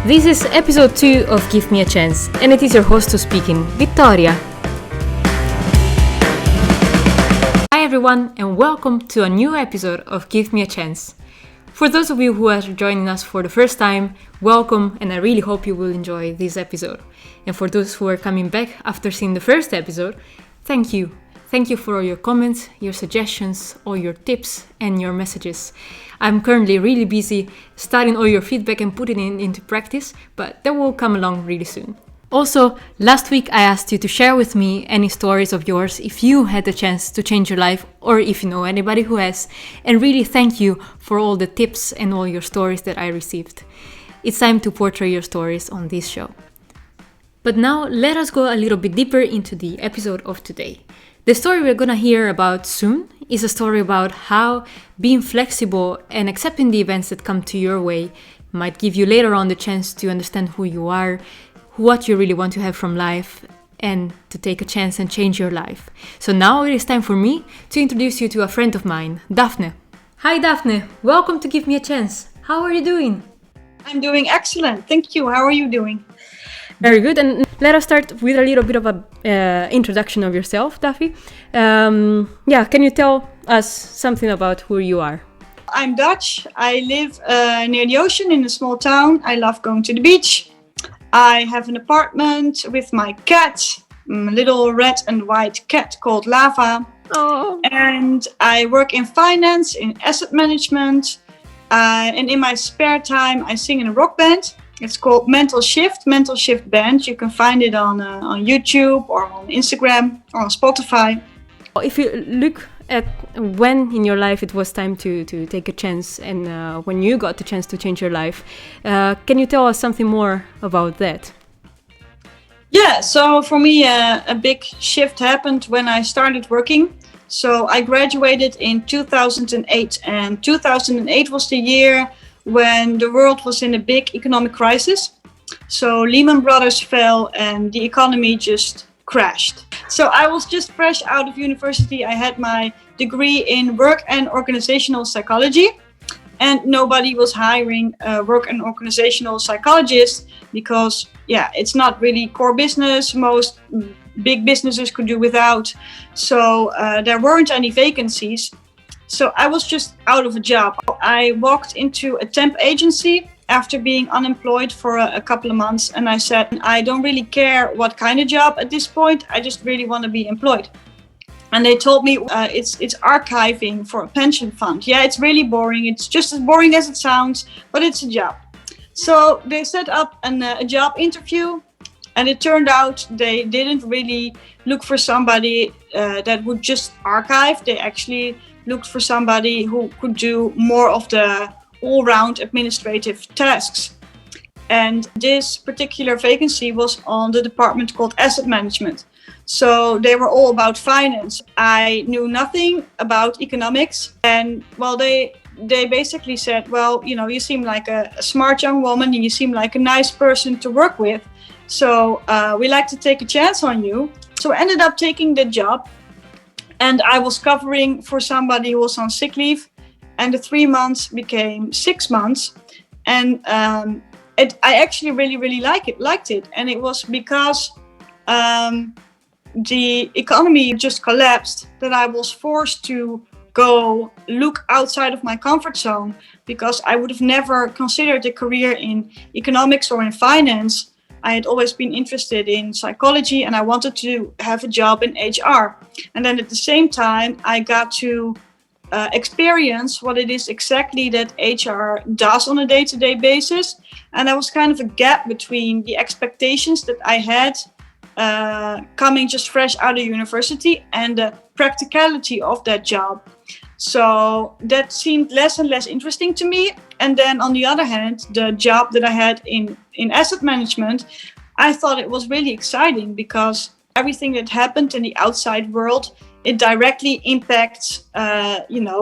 This is episode 2 of Give Me a Chance, and it is your host who's speaking, Vittoria. Hi everyone, and welcome to a new episode of Give Me a Chance. For those of you who are joining us for the first time, welcome, and I really hope you will enjoy this episode. And for those who are coming back after seeing the first episode, thank you. Thank you for all your comments, your suggestions, all your tips, and your messages. I'm currently really busy studying all your feedback and putting it into practice, but that will come along really soon. Also, last week I asked you to share with me any stories of yours if you had the chance to change your life or if you know anybody who has. And really thank you for all the tips and all your stories that I received. It's time to portray your stories on this show. But now let us go a little bit deeper into the episode of today. The story we're gonna hear about soon is a story about how being flexible and accepting the events that come to your way might give you later on the chance to understand who you are, what you really want to have from life, and to take a chance and change your life. So now it is time for me to introduce you to a friend of mine, Daphne. Hi Daphne, welcome to Give Me a Chance. How are you doing? I'm doing excellent, thank you. How are you doing? Very good, and let us start with a little bit of a introduction of yourself, Daphne. Can you tell us something about who you are? I'm Dutch. I live near the ocean in a small town. I love going to the beach. I have an apartment with my cat, a little red and white cat called Lava. Oh. And I work in finance, in asset management. And in my spare time, I sing in a rock band. It's called Mental Shift Band. You can find it on YouTube or on Instagram or on Spotify. If you look at when in your life it was time to take a chance and when you got the chance to change your life, can you tell us something more about that? Yeah, so for me a big shift happened when I started working. So I graduated in 2008 and 2008 was the year when the world was in a big economic crisis. So Lehman Brothers fell and the economy just crashed. So I was just fresh out of university. I had my degree in work and organizational psychology, and nobody was hiring work and organizational psychologists because, it's not really core business. Most big businesses could do without. So there weren't any vacancies. So I was just out of a job. I walked into a temp agency after being unemployed for a couple of months. And I said, I don't really care what kind of job at this point. I just really want to be employed. And they told me it's archiving for a pension fund. Yeah, it's really boring. It's just as boring as it sounds, but it's a job. So they set up a job interview. And it turned out they didn't really look for somebody that would just archive. They actually looked for somebody who could do more of the all-round administrative tasks. And this particular vacancy was on the department called asset management. So they were all about finance. I knew nothing about economics. And they basically said, well, you seem like a smart young woman and you seem like a nice person to work with. So we like to take a chance on you. So I ended up taking the job. And I was covering for somebody who was on sick leave, and the 3 months became 6 months. And I actually really, really liked it. And it was because the economy just collapsed that I was forced to go look outside of my comfort zone, because I would have never considered a career in economics or in finance. I had always been interested in psychology and I wanted to have a job in HR. And then at the same time, I got to experience what it is exactly that HR does on a day-to-day basis. And there was kind of a gap between the expectations that I had coming just fresh out of university and the practicality of that job. So that seemed less and less interesting to me. And then on the other hand, the job that I had in asset management, I thought it was really exciting because everything that happened in the outside world, it directly impacts,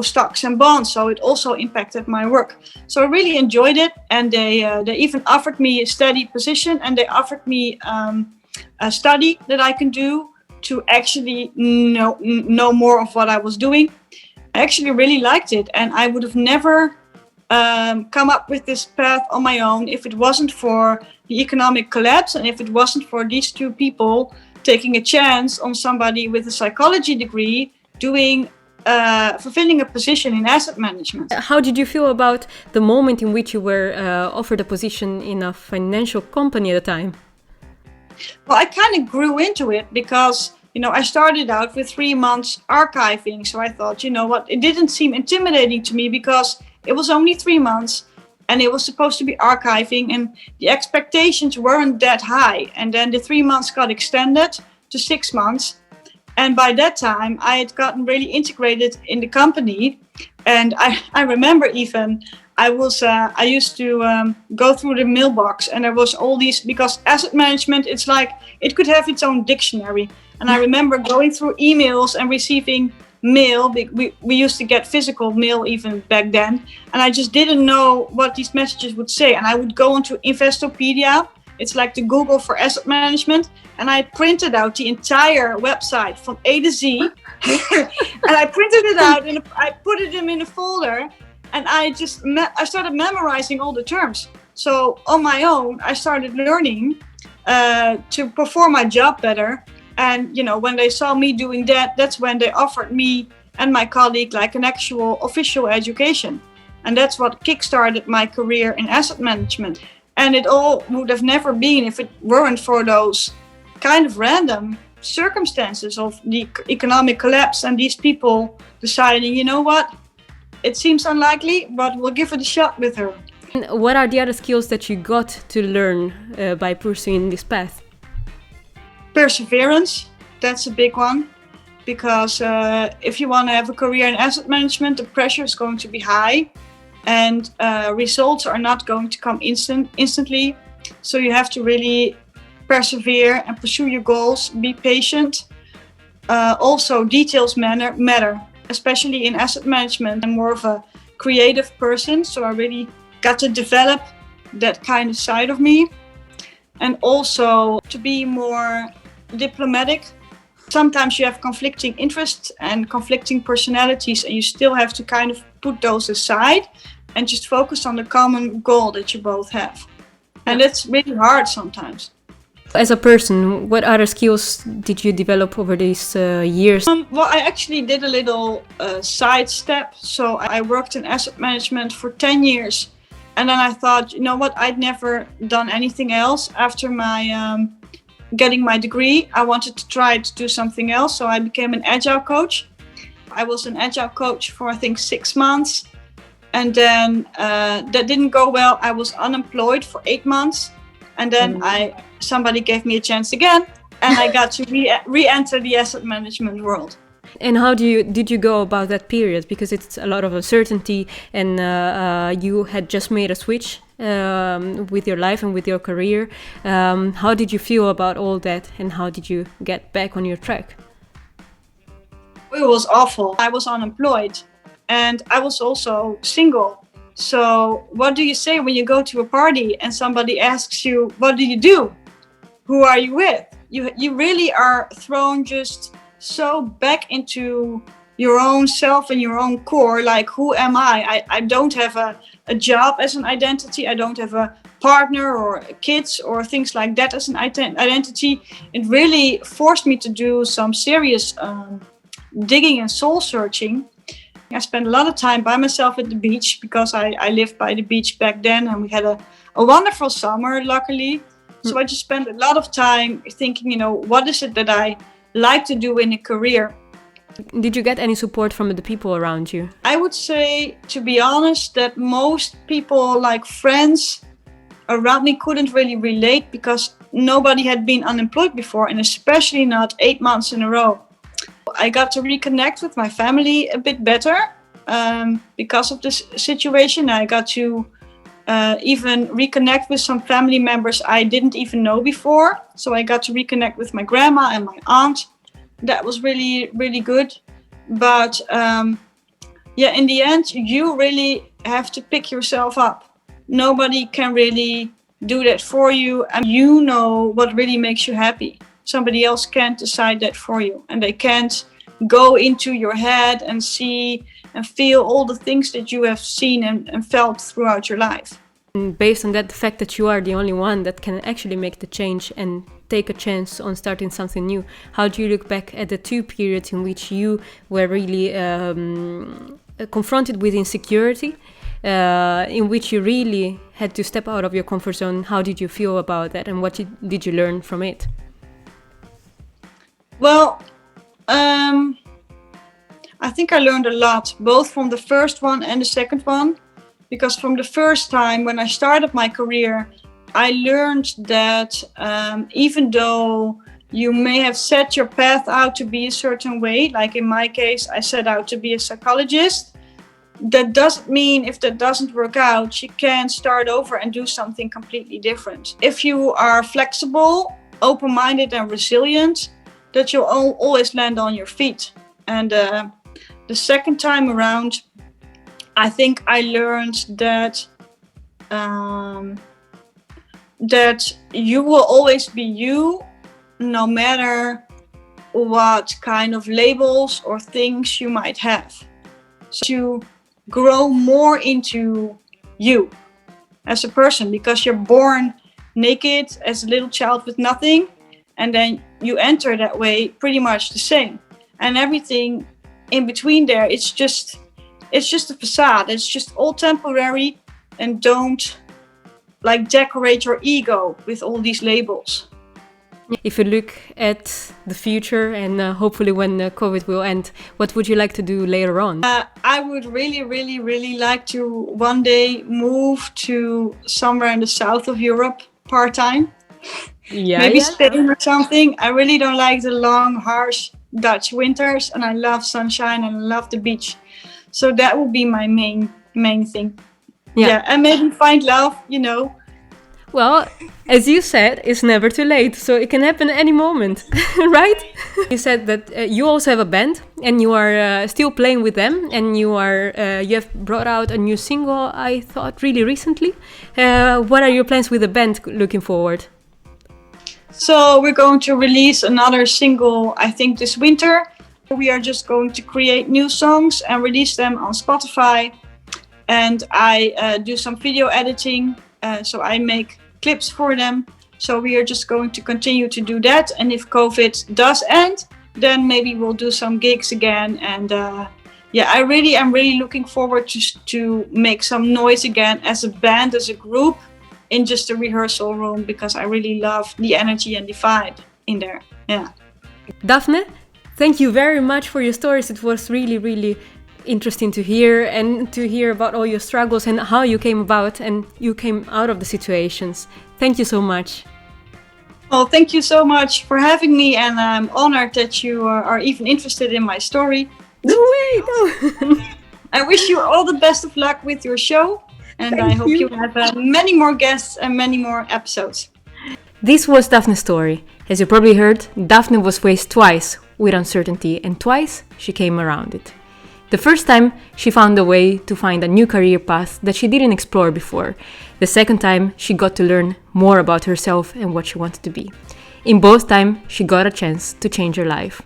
stocks and bonds. So it also impacted my work. So I really enjoyed it. And they even offered me a steady position, and they offered me a study that I can do to actually know more of what I was doing. I actually really liked it, and I would have never come up with this path on my own if it wasn't for the economic collapse and if it wasn't for these two people taking a chance on somebody with a psychology degree doing fulfilling a position in asset management. How did you feel about the moment in which you were offered a position in a financial company at the time? Well, I kind of grew into it because, I started out with 3 months archiving. So I thought, it didn't seem intimidating to me because it was only 3 months and it was supposed to be archiving and the expectations weren't that high. And then the 3 months got extended to 6 months. And by that time, I had gotten really integrated in the company. And I remember even I used to go through the mailbox and there was all these, because asset management, it's like it could have its own dictionary. And I remember going through emails and receiving mail. We used to get physical mail even back then. And I just didn't know what these messages would say. And I would go into Investopedia. It's like the Google for asset management. And I printed out the entire website from A to Z. And I printed it out and I put it in a folder. And I started memorizing all the terms. So on my own, I started learning to perform my job better. And, when they saw me doing that, that's when they offered me and my colleague like an actual official education. And that's what kickstarted my career in asset management. And it all would have never been if it weren't for those kind of random circumstances of the economic collapse and these people deciding, it seems unlikely, but we'll give it a shot with her. And what are the other skills that you got to learn by pursuing this path? Perseverance, that's a big one, because if you want to have a career in asset management, the pressure is going to be high and results are not going to come instantly. So you have to really persevere and pursue your goals, be patient. Also, details matter, especially in asset management. I'm more of a creative person, so I really got to develop that kind of side of me. And also to be more diplomatic. Sometimes you have conflicting interests and conflicting personalities, and you still have to kind of put those aside and just focus on the common goal that you both have. And it's really hard sometimes. As a person, what other skills did you develop over these years? Well, I actually did a little side step. So I worked in asset management for 10 years. And then I thought, I'd never done anything else after my getting my degree. I wanted to try to do something else. So I became an agile coach. I was an agile coach for, I think, 6 months. And then that didn't go well. I was unemployed for 8 months. And then somebody gave me a chance again. And I got to re-enter the asset management world. And how did you go about that period? Because it's a lot of uncertainty and you had just made a switch with your life and with your career. How did you feel about all that and how did you get back on your track? It was awful. I was unemployed and I was also single. So what do you say when you go to a party and somebody asks you, what do you do? Who are you with? You really are thrown just so back into your own self and your own core. Like, who am I? I don't have a job as an identity. I don't have a partner or kids or things like that as an identity. It really forced me to do some serious digging and soul searching. I spent a lot of time by myself at the beach because I lived by the beach back then and we had a wonderful summer, luckily. So I just spent a lot of time thinking, what is it that I like to do in a career? Did you get any support from the people around you? I would say, to be honest, that most people, like friends around me, couldn't really relate because nobody had been unemployed before, and especially not 8 months in a row. I got to reconnect with my family a bit better because of this situation. I got to even reconnect with some family members I didn't even know before. So I got to reconnect with my grandma and my aunt. That was really, really good. But in the end, you really have to pick yourself up. Nobody can really do that for you. And you know what really makes you happy. Somebody else can't decide that for you. And they can't go into your head and see and feel all the things that you have seen and felt throughout your life. And based on that, the fact that you are the only one that can actually make the change and take a chance on starting something new, how do you look back at the 2 periods in which you were really confronted with insecurity, in which you really had to step out of your comfort zone? How did you feel about that, and what did you learn from it? Well, I think I learned a lot, both from the first one and the second one, because from the first time when I started my career, I learned that even though you may have set your path out to be a certain way, like in my case, I set out to be a psychologist, that doesn't mean if that doesn't work out, you can start over and do something completely different. If you are flexible, open-minded and resilient, that you'll always land on your feet. And the second time around, I think I learned that that you will always be you, no matter what kind of labels or things you might have. So you grow more into you as a person, because you're born naked as a little child with nothing, and then you enter that way pretty much the same. And everything in between there, it's just a facade. It's just all temporary, and don't decorate your ego with all these labels. If you look at the future and hopefully when COVID will end, what would you like to do later on? I would really like to one day move to somewhere in the south of Europe part-time. Maybe Spain or something. I really don't like the long, harsh Dutch winters, and I love sunshine and I love the beach. So that would be my main thing. Yeah, and maybe find love, Well, as you said, it's never too late, so it can happen any moment, right? You said that you also have a band, and you are still playing with them, and you have brought out a new single, I thought, really recently. What are your plans with the band looking forward? So we're going to release another single, I think, this winter. We are just going to create new songs and release them on Spotify. And I do some video editing, so I make clips for them. So we are just going to continue to do that. And if COVID does end, then maybe we'll do some gigs again. And I'm really looking forward to make some noise again as a band, as a group, in just a rehearsal room, because I really love the energy and the vibe in there. Yeah. Daphne, thank you very much for your stories. It was really interesting to hear, and to hear about all your struggles and how you came about and you came out of the situations. Thank you so much. Well, thank you so much for having me, and I'm honored that you are even interested in my story. No way, no. I wish you all the best of luck with your show, and I hope you have many more guests and many more episodes. This was Daphne's story. As you probably heard, Daphne was faced twice with uncertainty, and twice she came around it. The first time, she found a way to find a new career path that she didn't explore before. The second time, she got to learn more about herself and what she wanted to be. In both times, she got a chance to change her life.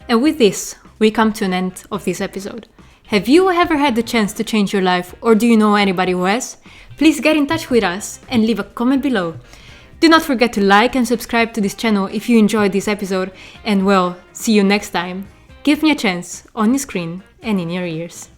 And with this, we come to an end of this episode. Have you ever had the chance to change your life, or do you know anybody who has? Please get in touch with us and leave a comment below. Do not forget to like and subscribe to this channel if you enjoyed this episode, and well, see you next time. Give me a chance on your screen and in your ears.